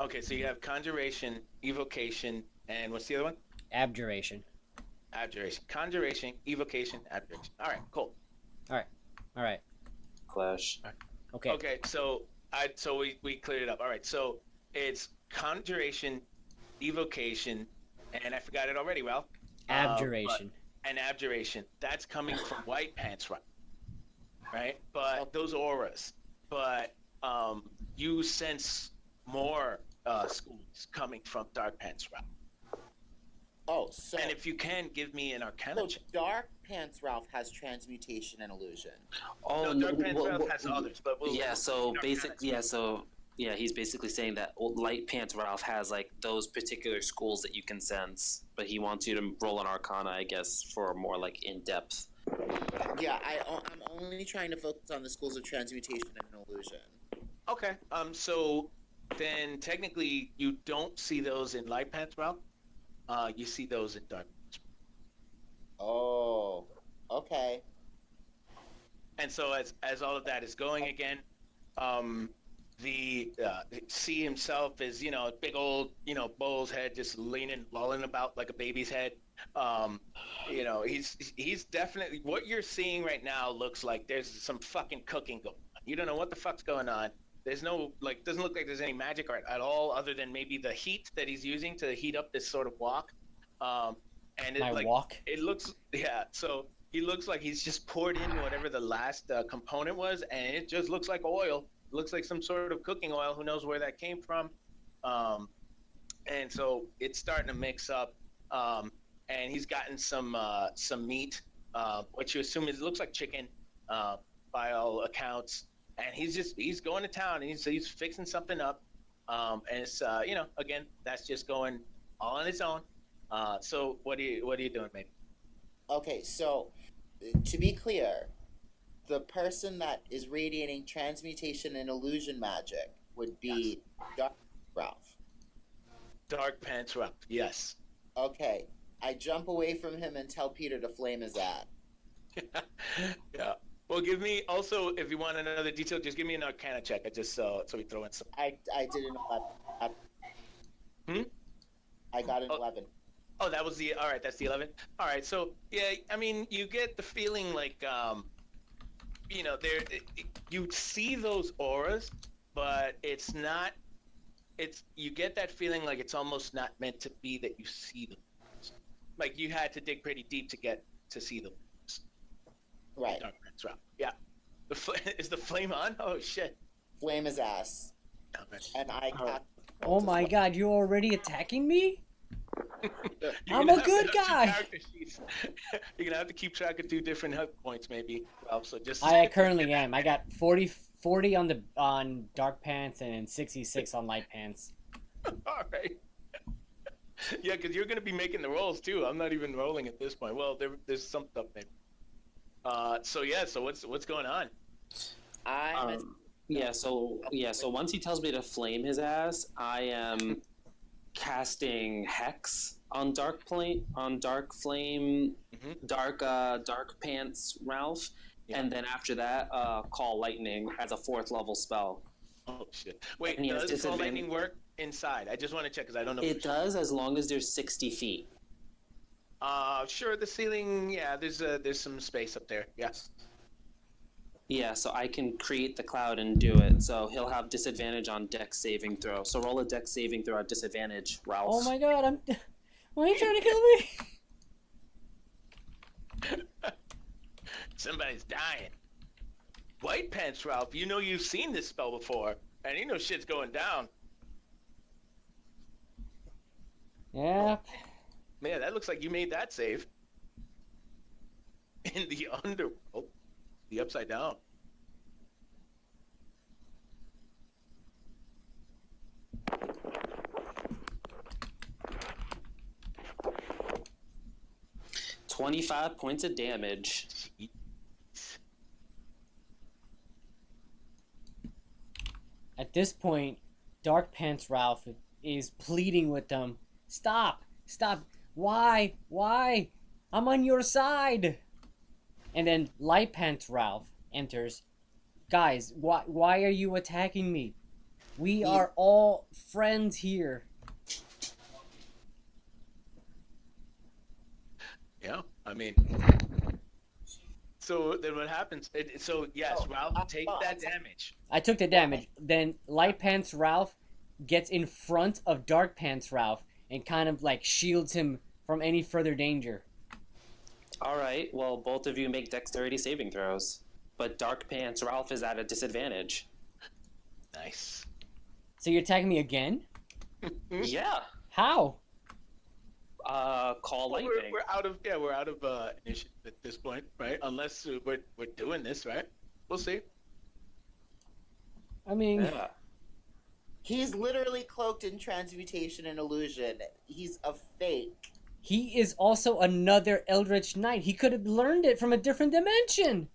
Okay, so you have conjuration, evocation, and what's the other one? Abjuration. Abjuration, conjuration, evocation, abjuration. All right, cool. All right. Clash. All right. Okay. Okay, so we cleared it up. All right, so it's conjuration, evocation, and I forgot it already, Ralph. Abjuration. And abjuration. That's coming from White Pants Ralph, right? But those auras. But you sense more schools coming from Dark Pants Ralph. Oh, so. And if you can, give me an Arcana check. Dark Pants Ralph has transmutation and illusion. Oh, no, Dark Pants Ralph has others, but so basically, so Yeah, he's basically saying that Light Pants Ralph has like those particular schools that you can sense, but he wants you to roll an Arcana, I guess, for more like in depth. Yeah, I'm only trying to focus on the schools of transmutation and illusion. Okay. So then technically you don't see those in Light Path Realm. You see those in Dark. Oh, okay. And so as all of that is going again, the C himself is a big old bull's head just leaning, lolling about like a baby's head. He's definitely what you're seeing right now looks like there's some fucking cooking going on. You don't know what the fuck's going on. There's no doesn't look like there's any magic at all other than maybe the heat that he's using to heat up this sort of walk. And it walk. It looks so he looks like he's just poured in whatever the last component was, and it just looks like oil. It looks like some sort of cooking oil. Who knows where that came from? And so it's starting to mix up. And he's gotten some meat, which you assume looks like chicken, by all accounts. And he's going to town, and he's fixing something up. And it's again, that's just going all on its own. So what are you doing, maybe? Okay, so to be clear, the person that is radiating transmutation and illusion magic would be Dark Ralph. Dark Pants Ralph, yes. Okay, I jump away from him and tell Peter to flame his ad. Yeah. Well, give me also, if you want another detail, just give me an Arcana check. I just so we throw in some. I did an 11. I got an 11. Oh, that was all right. That's the 11. All right. So yeah, I mean, you get the feeling like you see those auras, but it's not. You get that feeling like it's almost not meant to be that you see them. Like you had to dig pretty deep to get to see them. Right. Dark Pants Ralph. Yeah. Is the flame on? Oh shit. Flame his ass. Okay. And I cast. Oh my god, you're already attacking me? I'm a good guy. You're gonna have to keep track of 2 different hit points, maybe. Ralph. So just. I currently am. I got 40 on Dark Pants and 66 on Light Pants. All right. Yeah, because you're gonna be making the rolls too. I'm not even rolling at this point. Well, there's some stuff maybe. So what's going on? So once he tells me to flame his ass, I am casting Hex on Dark Flame, Dark Pants Ralph, and then after that, Call Lightning as a 4th level spell. Oh shit! Wait, does Call Lightning work inside? I just want to check because I don't know. It does as long as there's 60 feet. Sure. The ceiling, yeah. There's some space up there. Yes. Yeah, so I can create the cloud and do it. So he'll have disadvantage on Dex saving throw. So roll a Dex saving throw at disadvantage, Ralph. Oh my god, why are you trying to kill me? Somebody's dying. White Pants Ralph, you've seen this spell before, and shit's going down. Yeah. Man, that looks like you made that save. In the underworld. The Upside Down. $25 points of damage. At this point, Dark Pants Ralph is pleading with them. Stop! Why? I'm on your side! And then Light Pants Ralph enters. Guys, why are you attacking me? We are all friends here. Yeah, I mean... So then what happens? Ralph, take that damage. I took the damage. Then Light Pants Ralph gets in front of Dark Pants Ralph and kind of shields him from any further danger. Alright, well, both of you make dexterity saving throws. But Dark Pants Ralph is at a disadvantage. Nice. So you're attacking me again? Yeah. How? Call Lightning. We're out of initiative at this point, right? Unless we're doing this, right? We'll see. I mean... Yeah. He's literally cloaked in transmutation and illusion. He's a fake. He is also another Eldritch Knight. He could have learned it from a different dimension.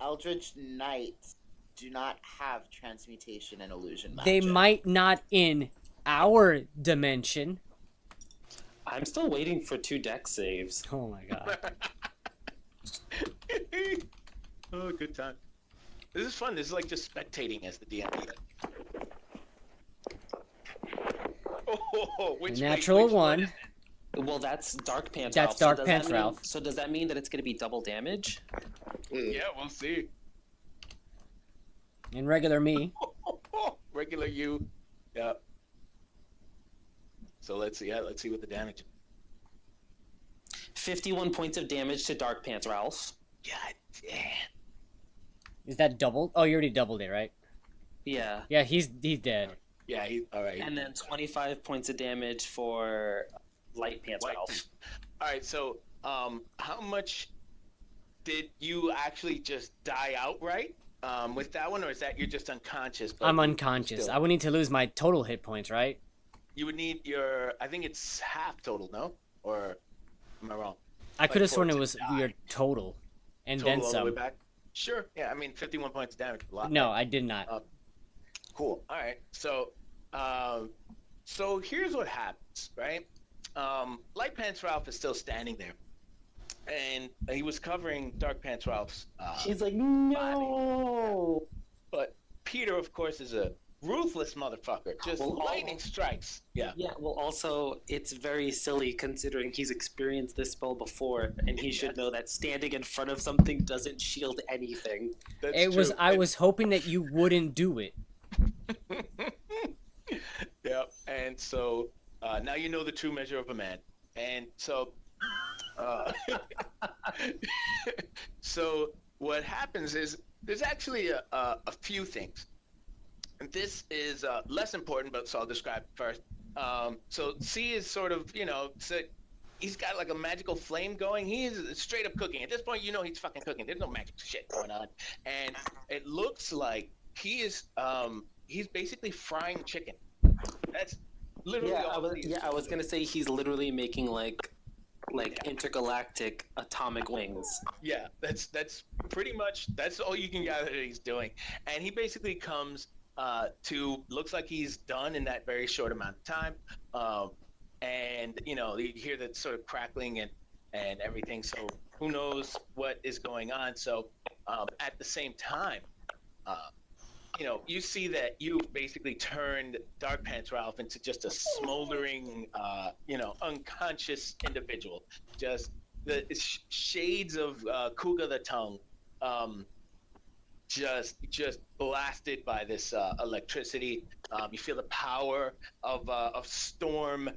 Eldritch Knights do not have transmutation and illusion magic. They might not in our dimension. I'm still waiting for 2 deck saves. Oh my god. Oh, good time. This is fun. This is like just spectating as the DM. Oh, which Natural which one. is it? Well, that's Dark Pants That's Ralph. Dark does Pants that mean- Ralph. So does that mean that it's going to be double damage? Yeah, we'll see. And regular me. Regular you. Yeah. So let's see. Yeah, let's see what the damage. 51 points of damage to Dark Pants Ralph. God damn. Is that doubled? Oh, you already doubled it, right? Yeah. Yeah, he's dead. Yeah, all right. And then 25 points of damage for Light Pants Light Ralph. All right. So, how much did you actually just die outright with that one, or is that you're just unconscious? But I'm unconscious. still- I would need to lose my total hit points, right? You would need your. I think it's half total, no? Or am I wrong? I could have for sworn it it to was die. your total. And Total then all the way some. back. Sure. Yeah. I mean, 51 points of damage. A lot. No, I did not. Cool. All right. So, so here's what happens, right? Light Pants Ralph is still standing there, and he was covering Dark Pants Ralph's. He's like, no! But Peter, of course, is a ruthless motherfucker. Just Well, lightning strikes. Yeah. Yeah, well, also, it's very silly considering he's experienced this spell before, and he should know that standing in front of something doesn't shield anything. That's It was. true. I was hoping that you wouldn't do it. Yeah. And so now you know the true measure of a man. And so, so what happens is there's actually a few things. And this is less important, but so I'll describe it first. So C is sort of, so he's got like a magical flame going. He is straight up cooking. At this point, you know he's fucking cooking. There's no magic shit going on. And it looks like he is, he's basically frying chicken. That's literally all he is. I was gonna say he's literally making like intergalactic atomic wings. Yeah, that's pretty much, that's all you can gather that he's doing. And he basically comes to, looks like he's done in that very short amount of time. And, you hear that sort of crackling and everything. So who knows what is going on. So at the same time, you see that you've basically turned Dark Pants Ralph into just a smoldering, unconscious individual. Just the shades of Kuga the Tongue, just blasted by this electricity. You feel the power of storm,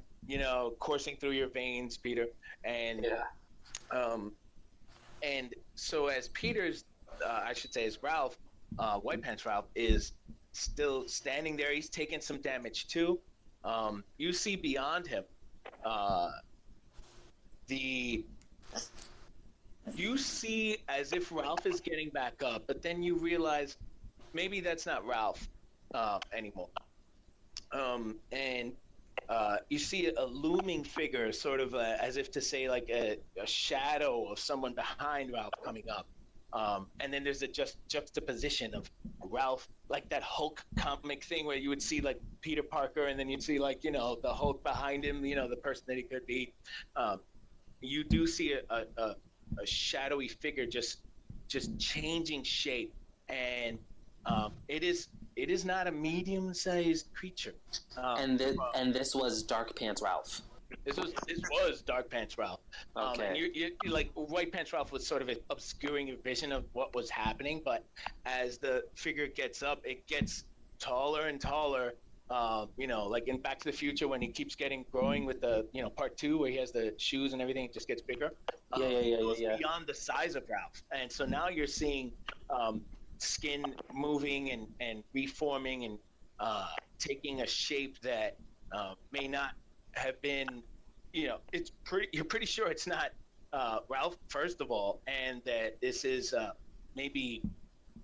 coursing through your veins, Peter. And and so as Peter's, I should say, as Ralph. White Pants Ralph is still standing there. He's taking some damage too. You see beyond him, you see as if Ralph is getting back up, but then you realize maybe that's not Ralph anymore. And you see a looming figure, sort of as if to say like a shadow of someone behind Ralph coming up. And then there's a juxtaposition of Ralph, like that Hulk comic thing where you would see like Peter Parker and then you'd see like, the Hulk behind him, the person that he could be. You do see a shadowy figure just changing shape. And it is not a medium-sized creature. And this was Dark Pants Ralph. This was Dark Pants Ralph. Okay. And you like White Pants Ralph was sort of obscuring your vision of what was happening, but as the figure gets up, it gets taller and taller. Like in Back to the Future when he keeps growing with the part 2 where he has the shoes and everything, it just gets bigger. It goes beyond the size of Ralph, and so now you're seeing skin moving and reforming and taking a shape that may not have been, you're pretty sure it's not Ralph, first of all, and that this is maybe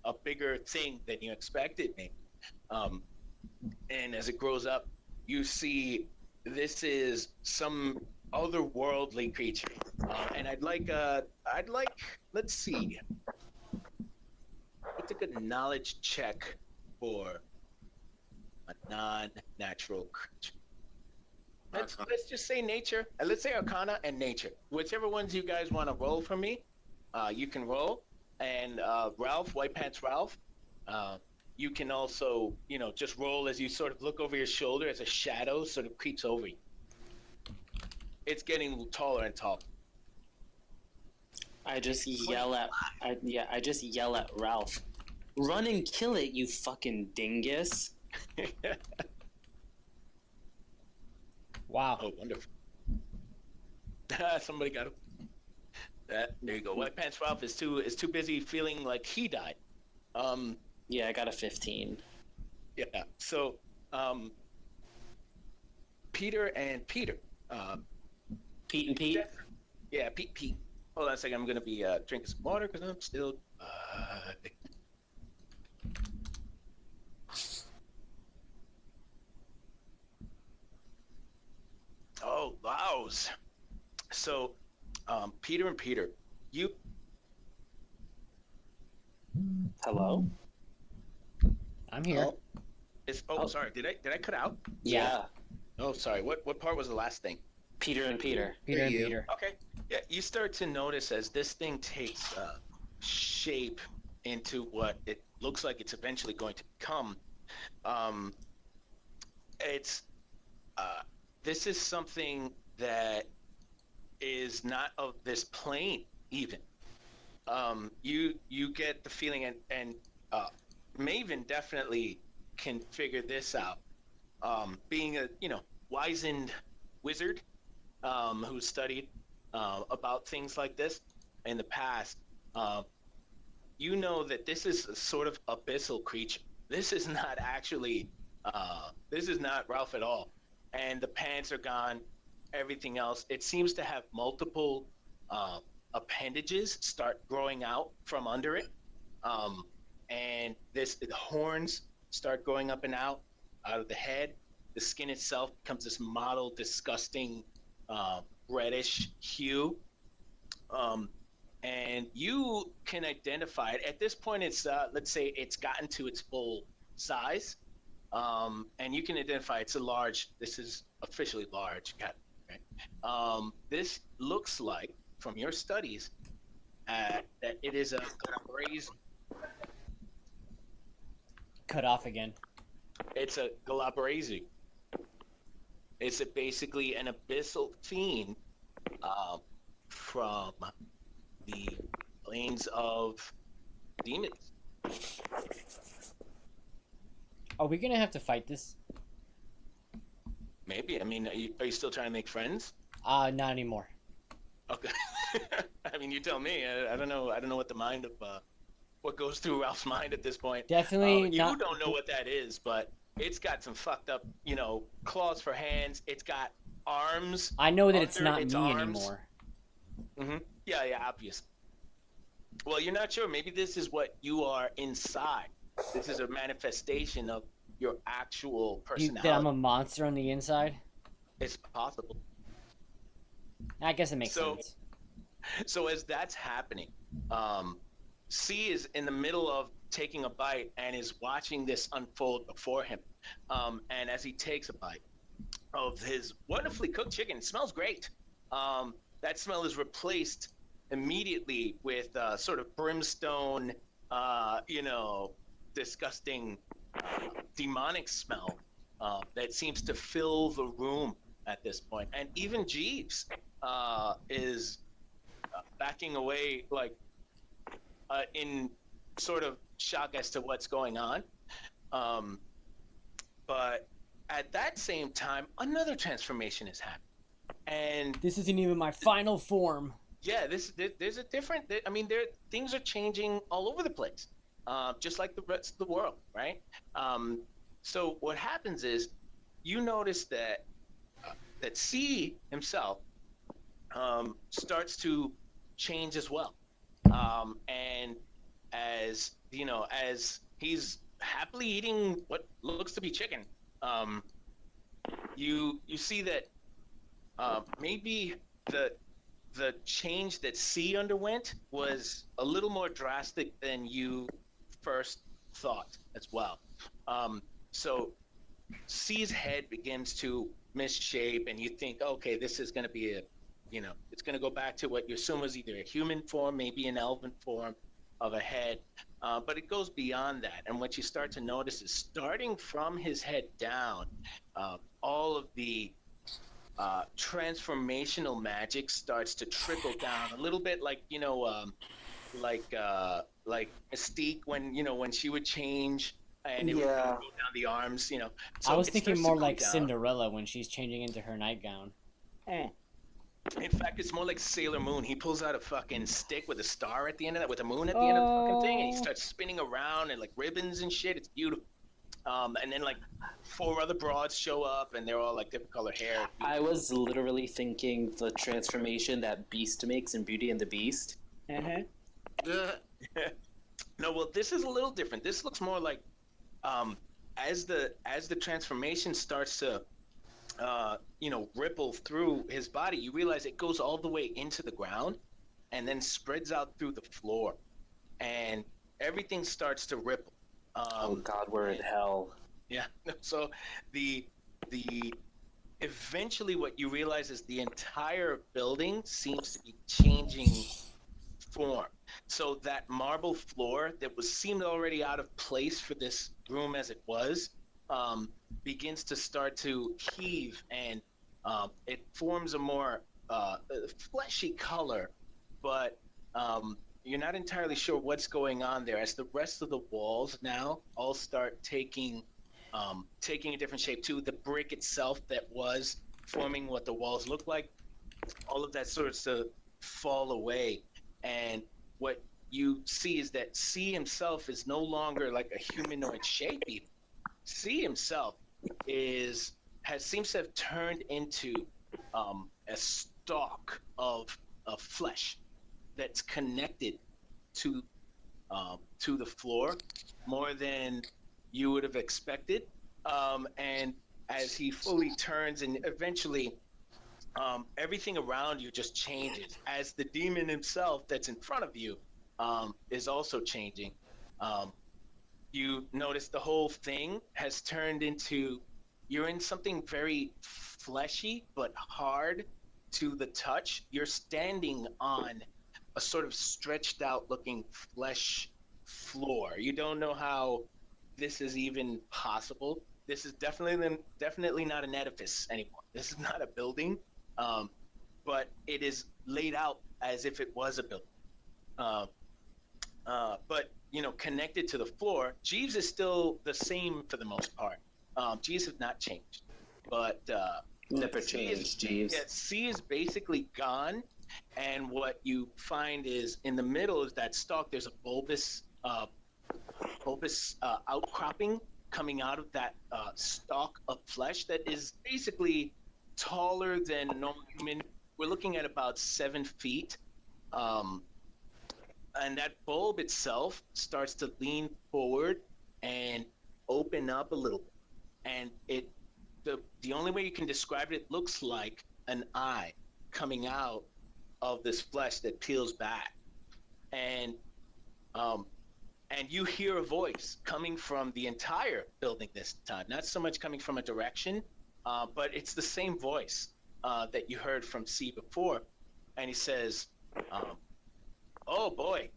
a bigger thing than you expected, maybe. and as it grows up, you see this is some otherworldly creature. And I'd like, let's see, what's a good knowledge check for a non-natural creature? Let's just say nature. Let's say Arcana and nature. Whichever ones you guys want to roll for me, you can roll. And Ralph, White Pants Ralph, you can also, just roll as you sort of look over your shoulder as a shadow sort of creeps over you. It's getting taller and taller. I just yell at Ralph. Run and kill it, you fucking dingus. Wow. Oh, wonderful. Somebody got him. There you go. White Pants Ralph is too busy feeling like he died. Yeah, I got a 15. Yeah. So, Peter and Peter. Pete and Pete? Yeah, Pete. Hold on a second. I'm going to be drinking some water because I'm still... Oh, Laos. So, Peter and Peter, you... Hello? I'm here. Sorry. Did I cut out? Yeah. Oh, sorry. What part was the last thing? Peter and Peter. Peter and you. Peter. Okay. Yeah, you start to notice as this thing takes shape into what it looks like it's eventually going to become. It's this is something that is not of this plane even. You get the feeling, and Maven definitely can figure this out. Being a wizened wizard who studied about things like this in the past, you know that this is a sort of abyssal creature. This is not actually, this is not Ralph at all. And the pants are gone, everything else. It seems to have multiple appendages start growing out from under it. And the horns start going up and out of the head. The skin itself becomes this mottled, disgusting, reddish hue. And you can identify it. At this point, it's, let's say it's gotten to its full size. And you can identify this is officially large cat. Right? This looks like, from your studies, that it is a Galabrazi. Cut off again. It's a Galabrazi. It's basically an abyssal fiend from the planes of demons. Are we gonna have to fight this? Maybe. I mean, are you still trying to make friends? Not anymore. Okay. I mean, you tell me. I don't know. I don't know what the mind of what goes through Ralph's mind at this point. Definitely you not. don't know what that is, but it's got some fucked up, claws for hands. It's got arms. I know that it's under not its me arms. anymore. Mm-hmm. Yeah, obvious. Well, you're not sure. Maybe this is what you are inside. This is a manifestation of your actual personality. That I'm a monster on the inside? It's possible. I guess it makes sense. So as that's happening, C is in the middle of taking a bite and is watching this unfold before him. And as he takes a bite of his wonderfully cooked chicken, it smells great. That smell is replaced immediately with sort of brimstone, disgusting, demonic smell that seems to fill the room at this point. And even Jeeves is backing away, like in sort of shock as to what's going on. But at that same time, another transformation is happening. And This isn't even my final form. yeah, there's a different. I mean, things are changing all over the place, just like the rest of the world, right? So what happens is, you notice that C himself starts to change as well, and as he's happily eating what looks to be chicken. Um, you see that maybe the the change that C underwent was a little more drastic than you first thought as well. Um, so C's head begins to misshape, and you think, okay, this is going to be it's going to go back to what you assume was either a human form, maybe an elven form of a head, but it goes beyond that. And what you start to notice is starting from his head down, all of the transformational magic starts to trickle down a little bit, like like Mystique when she would change and it would Yeah. go down the arms. I So was it thinking starts to more go like down. Cinderella when she's changing into her nightgown. In fact, it's more like Sailor Moon. He pulls out a fucking stick with a star at the end of that, with a moon at the end of the fucking thing, and he starts spinning around and like ribbons and shit. It's beautiful. And then like 4 other broads show up, and they're all like different color hair. I was literally thinking the transformation that Beast makes in Beauty and the Beast. No, well, this is a little different. This looks more like as the transformation starts to ripple through his body, you realize it goes all the way into the ground and then spreads out through the floor, and everything starts to ripple. Oh God, we're in hell. Yeah. So the eventually what you realize is the entire building seems to be changing form. So that marble floor that seemed already out of place for this room as it was, begins to start to heave, and it forms a more fleshy color, but you're not entirely sure what's going on there, as the rest of the walls now all start taking a different shape too. The brick itself that was forming what the walls look like, all of that starts to fall away, and what you see is that C himself is no longer like a humanoid shape even. C himself seems to have turned into a stalk of flesh that's connected to the floor more than you would have expected. And as he fully turns, and eventually everything around you just changes, as the demon himself that's in front of you is also changing. You notice the whole thing has turned into, you're in something very fleshy but hard to the touch. You're standing on a sort of stretched out looking flesh floor. You don't know how this is even possible. This is definitely not an edifice anymore. This is not a building, but it is laid out as if it was a building. But connected to the floor, Jeeves is still the same for the most part. Jeeves have not changed, but Never changed, Jeeves. yeah, C is basically gone, and what you find is in the middle is that stalk. There's a bulbous outcropping coming out of that stalk of flesh that is basically taller than a normal human. We're looking at about 7 feet. And that bulb itself starts to lean forward and open up a little bit. And the only way you can describe it looks like an eye coming out of this flesh that peels back. And you hear a voice coming from the entire building this time, not so much coming from a direction, but it's the same voice that you heard from C before. And he says, oh boy,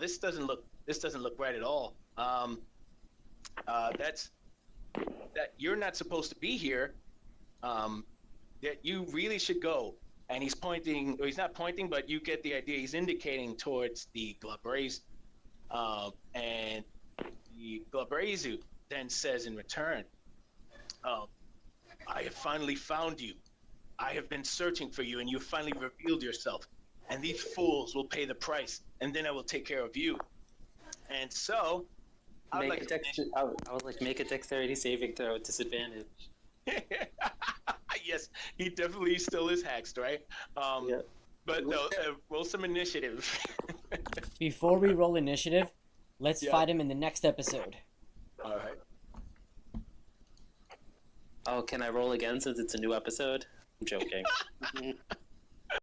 this doesn't look right at all. That you're not supposed to be here. That you really should go. And he's pointing, or he's not pointing, but you get the idea. He's indicating towards the Glabrazu. And the Glabrazu then says in return, I have finally found you. I have been searching for you, and you finally revealed yourself. And these fools will pay the price, and then I will take care of you. And so, I was like, make a dexterity saving throw at disadvantage. Yes, he definitely still is hexed, right? Yeah. But no, roll some initiative. Before we roll initiative, let's Yeah. fight him in the next episode. All right. Oh, can I roll again since it's a new episode? I'm joking.